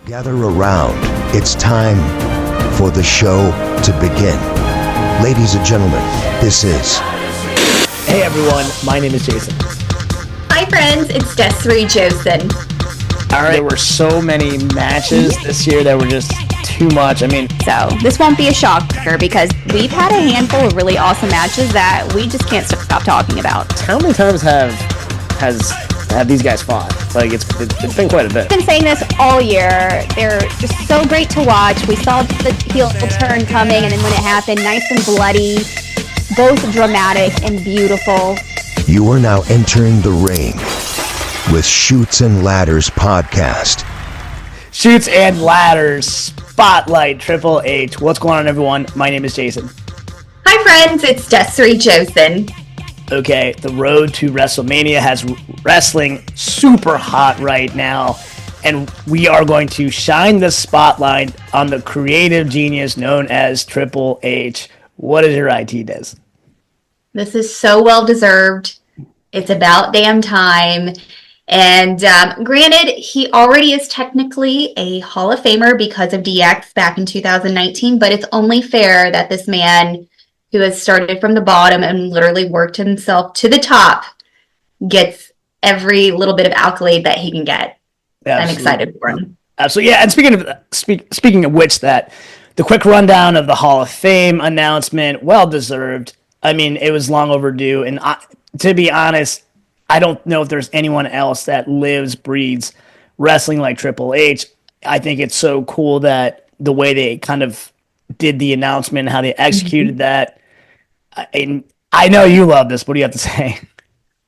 Gather around. It's time for the show to begin. Ladies and gentlemen, this is... Hey everyone, my name is Jason. Hi friends, it's Desiree Josen. Alright, there were so many matches this year that were just too much. So this won't be a shocker because we've had a handful of really awesome matches that we just can't stop talking about. How many times have these guys fought? Like it's been quite a bit. I've been saying this all year. They're just so great to watch. We saw the heel turn coming, and then when it happened, nice and bloody, both dramatic and beautiful. You are now entering the ring with Chutes and Ladders podcast. Chutes and Ladders Spotlight Triple H. What's going on, everyone? My name is Jason. Hi friends, it's Desiree Josen. Okay, the road to Wrestlemania has wrestling super hot right now, and we are going to shine the spotlight on the creative genius known as Triple H. What is your IT, Des? This is so well deserved. It's about damn time. And granted, he already is technically a Hall of Famer because of DX back in 2019, but it's only fair that this man who has started from the bottom and literally worked himself to the top gets every little bit of accolade that he can get. Absolutely. I'm excited for him. Absolutely. Yeah, and speaking of which, that the quick rundown of the Hall of Fame announcement, well deserved. It was long overdue, and to be honest, I don't know if there's anyone else that lives, breathes wrestling like Triple H. I think it's so cool that the way they kind of did the announcement, how they executed that. And I know you love this. What do you have to say?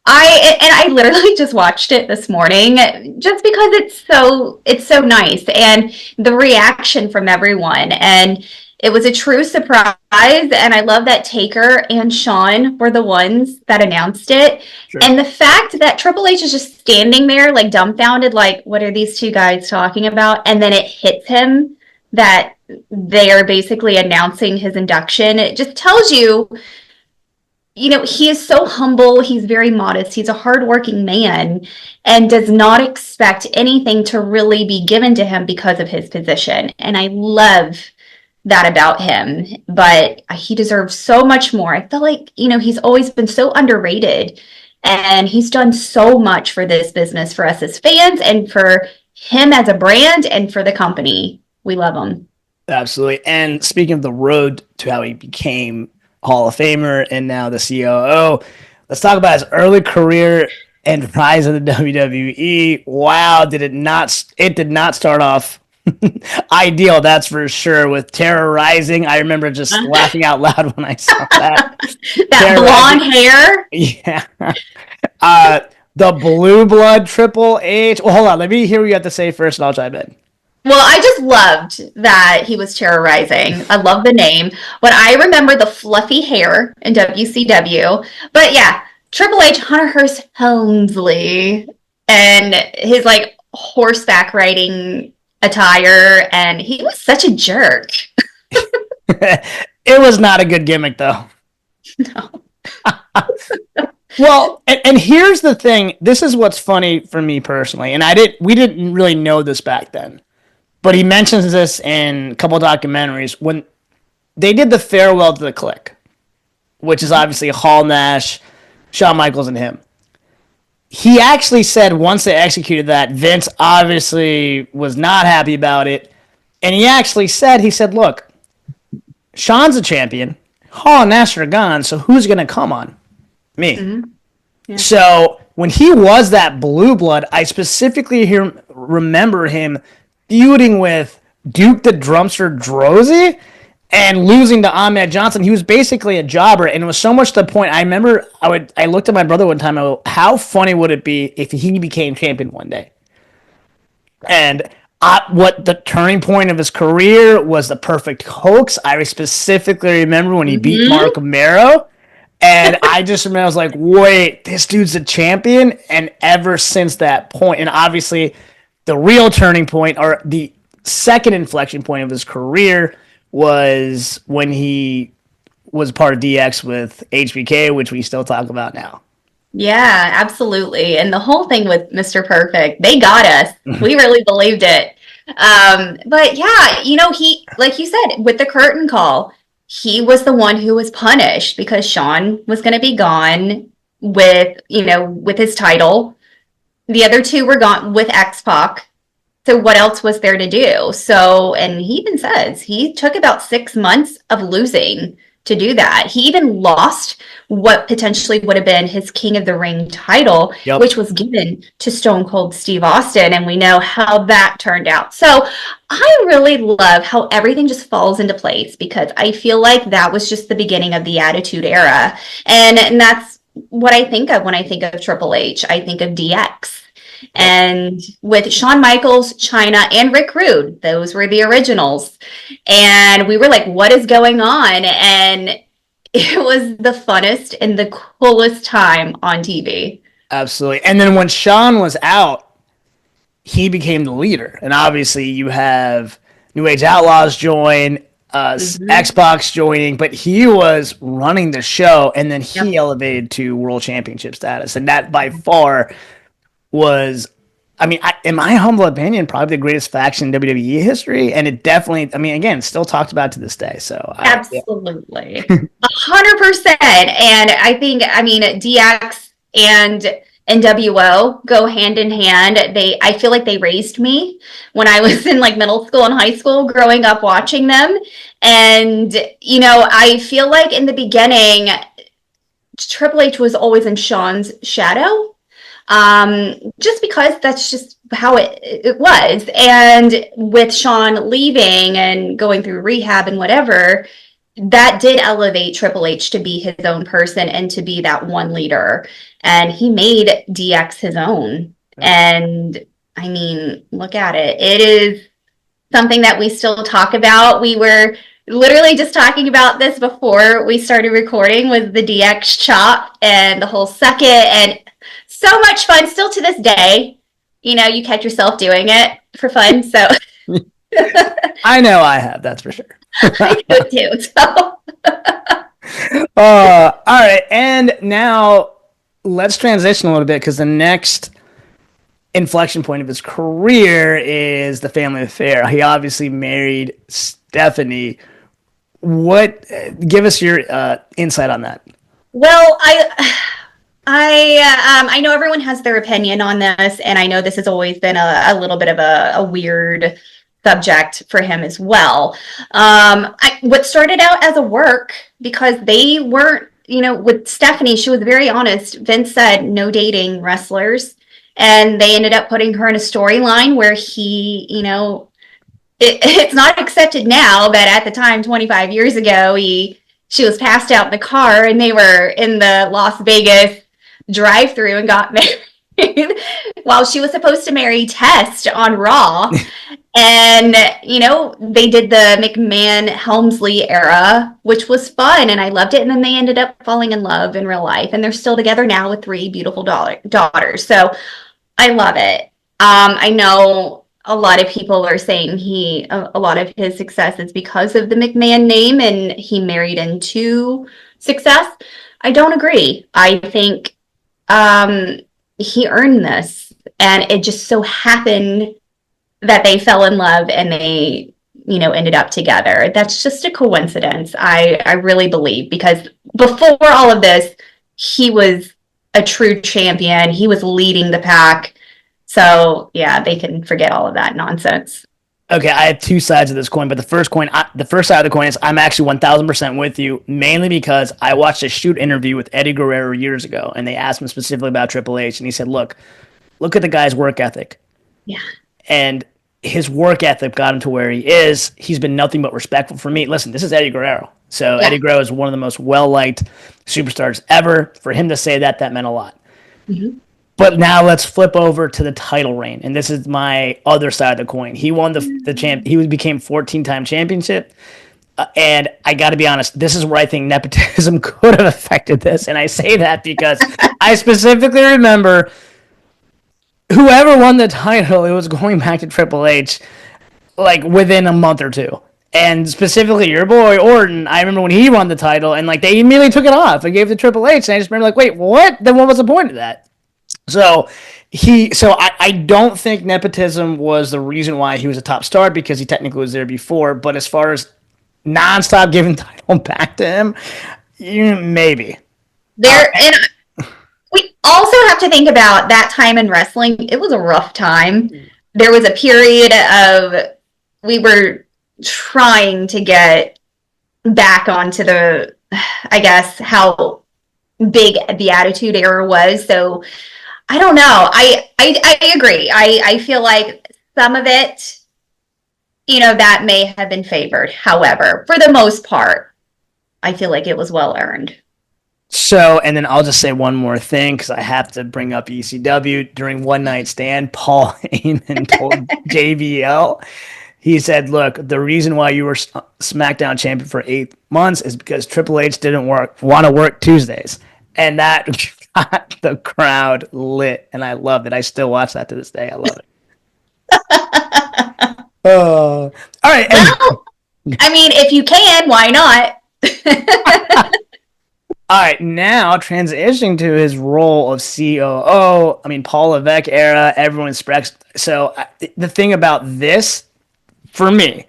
I literally just watched it this morning just because it's so nice, and the reaction from everyone, and it was a true surprise. And I love that Taker and Shawn were the ones that announced it. Sure. And the fact that Triple H is just standing there like dumbfounded, like, what are these two guys talking about? And then it hits him that they are basically announcing his induction. It just tells you, he is so humble. He's very modest. He's a hardworking man and does not expect anything to really be given to him because of his position. And I love that about him, but he deserves so much more. I feel like, he's always been so underrated, and he's done so much for this business, for us as fans, and for him as a brand, and for the company. We love him. Absolutely. And speaking of the road to how he became Hall of Famer and now the COO, let's talk about his early career and rise of the WWE. Wow, it did not start off ideal, that's for sure, with terrorizing. I remember just laughing out loud when I saw that. That blonde hair. Yeah. The blue blood Triple H. Well, hold on. Let me hear what you have to say first, and I'll chime in. Well, I just loved that he was terrorizing. I love the name. But I remember the fluffy hair in WCW. But yeah, Triple H, Hunter Hearst Helmsley, and his horseback riding attire, and he was such a jerk. It was not a good gimmick, though. No. Well, and here's the thing. This is what's funny for me personally, and we didn't really know this back then. But he mentions this in a couple documentaries when they did the farewell to the Clique, which is obviously Hall, Nash, Shawn Michaels, and him. He actually said once they executed that, Vince obviously was not happy about it. And he said, look, Shawn's a champion. Hall and Nash are gone, so who's going to come on? Me. Mm-hmm. Yeah. So when he was that blue blood, I specifically remember him feuding with Duke the Drumster Droese and losing to Ahmed Johnson. He was basically a jobber, and it was so much to the point. I remember I looked at my brother one time. I go, how funny would it be if he became champion one day? And what the turning point of his career was the perfect hoax. I specifically remember when he beat Mark Mero, and I just remember I was like, wait, this dude's a champion. And ever since that point, and obviously the real turning point, or the second inflection point of his career, was when he was part of DX with HBK, which we still talk about now. Yeah, absolutely. And the whole thing with Mr. Perfect, they got us. We really believed it. But yeah, he, like you said, with the curtain call, he was the one who was punished because Sean was going to be gone with his title. The other two were gone with X-Pac. So what else was there to do? So, and he even says he took about 6 months of losing to do that. He even lost what potentially would have been his King of the Ring title, Yep. which was given to Stone Cold Steve Austin. And we know how that turned out. So I really love how everything just falls into place because I feel like that was just the beginning of the Attitude Era. And that's what I think of when I think of Triple H. I think of DX. And with Shawn Michaels, Chyna, and Rick Rude, those were the originals. And we were like, what is going on? And it was the funnest and the coolest time on TV. Absolutely. And then when Sean was out, he became the leader. And obviously you have New Age Outlaws join, Xbox joining, but he was running the show, and then he elevated to world championship status. And that by far was, I mean, in my humble opinion, probably the greatest faction in WWE history. And it definitely, I mean, again, still talked about to this day. So absolutely, 100%. And I think, I mean, DX and NWO go hand in hand. I feel like they raised me when I was in like middle school and high school, growing up watching them. And I feel like in the beginning, Triple H was always in Shawn's shadow. Just because that's just how it was. And with Sean leaving and going through rehab and whatever, that did elevate Triple H to be his own person and to be that one leader. And he made DX his own. And I mean, look at it. It is something that we still talk about. We were literally just talking about this before we started recording, with the DX chop and the whole suck it, and so much fun still to this day. You catch yourself doing it for fun. So I know I have, that's for sure. I do too. So all right. And now let's transition a little bit, because the next inflection point of his career is the family affair. He obviously married Stephanie. Give us your insight on that. Well, I know everyone has their opinion on this, and I know this has always been a little bit of a weird subject for him as well. What started out as a work, because they weren't, with Stephanie, she was very honest. Vince said no dating wrestlers, and they ended up putting her in a storyline where he, it's not accepted now, but at the time, 25 years ago, she was passed out in the car, and they were in the Las Vegas drive-through and got married while she was supposed to marry Test on Raw. And they did the McMahon Helmsley era, which was fun, and I loved it. And then they ended up falling in love in real life, and they're still together now with 3 beautiful daughters. So I love it. I know a lot of people are saying a lot of his success is because of the McMahon name, and he married into success. I don't agree. I think he earned this, and it just so happened that they fell in love and they, ended up together. That's just a coincidence, I really believe, because before all of this, he was a true champion. He was leading the pack. So yeah, they can forget all of that nonsense. Okay, I have two sides of this coin, but the first side of the coin is I'm actually 1,000% with you, mainly because I watched a shoot interview with Eddie Guerrero years ago, and they asked him specifically about Triple H, and he said, look at the guy's work ethic. Yeah. And his work ethic got him to where he is. He's been nothing but respectful for me. Listen, this is Eddie Guerrero. So yeah. Eddie Guerrero is one of the most well-liked superstars ever. For him to say that meant a lot. Mm-hmm. But now let's flip over to the title reign, and this is my other side of the coin. He won the champ. He became 14-time championship, and I got to be honest. This is where I think nepotism could have affected this, and I say that because I specifically remember whoever won the title. It was going back to Triple H, like within a month or two, and specifically your boy Orton. I remember when he won the title, and like they immediately took it off and gave it to Triple H, and I just remember like, wait, what? Then what was the point of that? So I don't think nepotism was the reason why he was a top star because he technically was there before. But as far as nonstop giving title back to him, maybe. There and we also have to think about that time in wrestling. It was a rough time. There was a period of we were trying to get back onto the, I guess, how big the Attitude Era was. So I don't know. I agree. I feel like some of it, that may have been favored. However, for the most part, I feel like it was well earned. So, and then I'll just say one more thing because I have to bring up ECW. During One Night Stand, Paul Heyman told JBL, he said, look, the reason why you were SmackDown champion for 8 months is because Triple H didn't want to work Tuesdays. And that got the crowd lit. And I loved it. I still watch that to this day. I love it. All right. Well, I mean, if you can, why not? All right, now transitioning to his role of COO. I mean, Paul Levesque era, everyone's specs. So the thing about this, for me,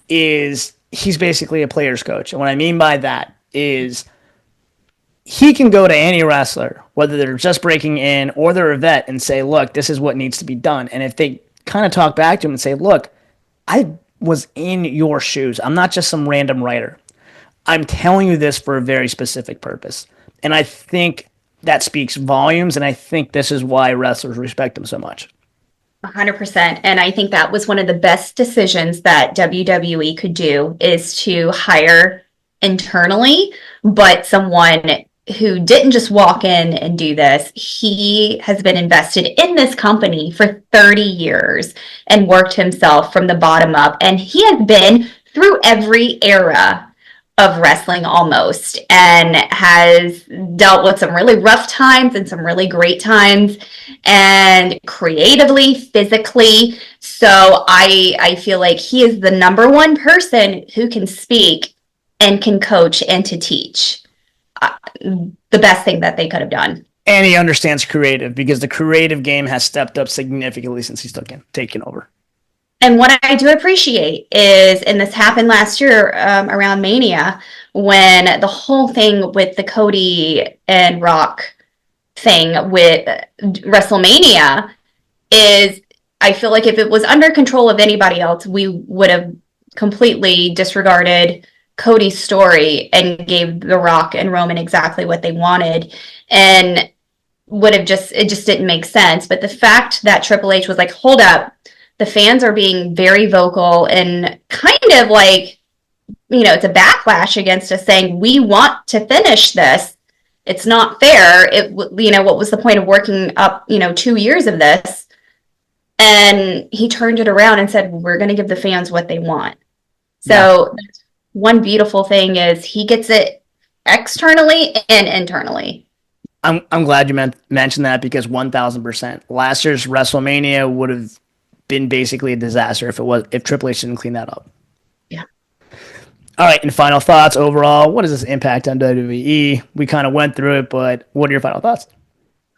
is he's basically a player's coach. And what I mean by that is he can go to any wrestler, whether they're just breaking in or they're a vet, and say, look, this is what needs to be done. And if they kind of talk back to him and say, look, I was in your shoes. I'm not just some random writer. I'm telling you this for a very specific purpose. And I think that speaks volumes. And I think this is why wrestlers respect him so much. 100%. And I think that was one of the best decisions that WWE could do is to hire internally, but someone who didn't just walk in and do this. He has been invested in this company for 30 years and worked himself from the bottom up. And he has been through every era of wrestling almost and has dealt with some really rough times and some really great times and creatively, physically. So I feel like he is the number one person who can speak and can coach and to teach. The best thing that they could have done. And he understands creative because the creative game has stepped up significantly since he's taken over. And what I do appreciate is, and this happened last year around Mania, when the whole thing with the Cody and Rock thing with Wrestlemania is, I feel like if it was under control of anybody else, we would have completely disregarded Cody's story and gave The Rock and Roman exactly what they wanted. And it just didn't make sense. But the fact that Triple H was like, hold up, the fans are being very vocal and kind of like, it's a backlash against us saying, we want to finish this. It's not fair. What was the point of working up, 2 years of this? And he turned it around and said, we're going to give the fans what they want. So one beautiful thing is he gets it externally and internally. I'm glad you mentioned that because 1,000%. Last year's WrestleMania would have been basically a disaster if Triple H didn't clean that up. Yeah. All right, and final thoughts overall. What is this impact on WWE? We kind of went through it, but what are your final thoughts?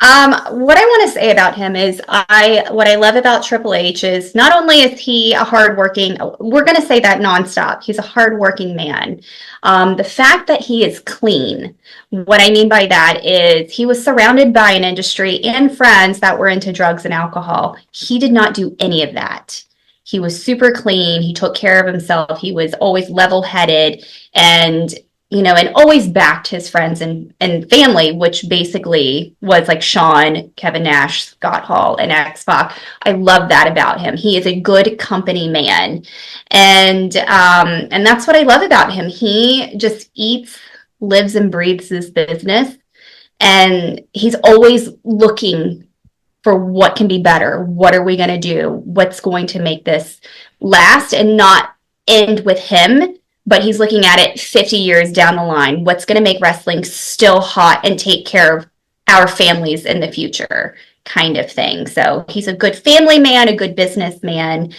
What I want to say about him is what I love about Triple H is not only is he a hardworking, we're going to say that nonstop, he's a hardworking man. The fact that he is clean, what I mean by that is he was surrounded by an industry and friends that were into drugs and alcohol. He did not do any of that. He was super clean. He took care of himself. He was always level-headed and and always backed his friends and family, which basically was like Shawn, Kevin Nash, Scott Hall, and X-Pac. I love that about him. He is a good company man. And that's what I love about him. He just eats, lives, and breathes this business. And he's always looking for what can be better. What are we going to do? What's going to make this last and not end with him? But he's looking at it 50 years down the line. What's going to make wrestling still hot and take care of our families in the future kind of thing. So he's a good family man, a good businessman.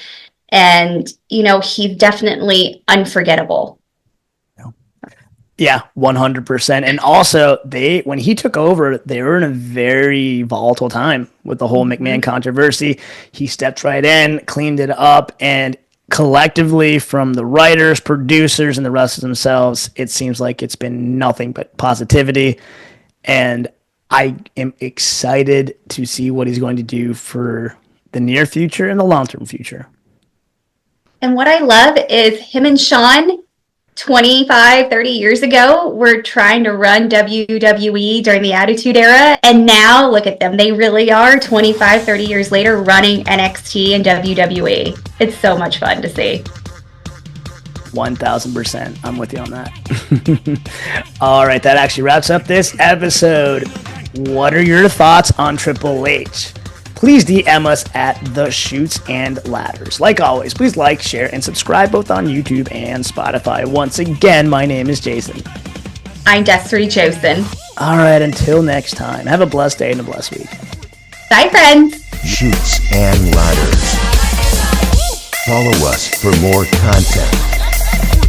And, he's definitely unforgettable. Yeah, 100%. And also, when he took over, they were in a very volatile time with the whole McMahon controversy. He stepped right in, cleaned it up, and collectively, from the writers, producers, and the wrestlers themselves, it seems like it's been nothing but positivity. And I am excited to see what he's going to do for the near future and the long-term future. And what I love is him and Sean 25, 30 years ago were trying to run WWE during the Attitude Era. And now look at them. They really are 25, 30 years later running NXT and WWE. It's so much fun to see. 1000%. I'm with you on that. All right, that actually wraps up this episode. What are your thoughts on Triple H? Please DM us at The Chutes and Ladders. Like always, please like, share, and subscribe both on YouTube and Spotify. Once again, my name is Jason. I'm Desiree Josen. All right, until next time, have a blessed day and a blessed week. Bye, friends. Chutes and Ladders. Follow us for more content.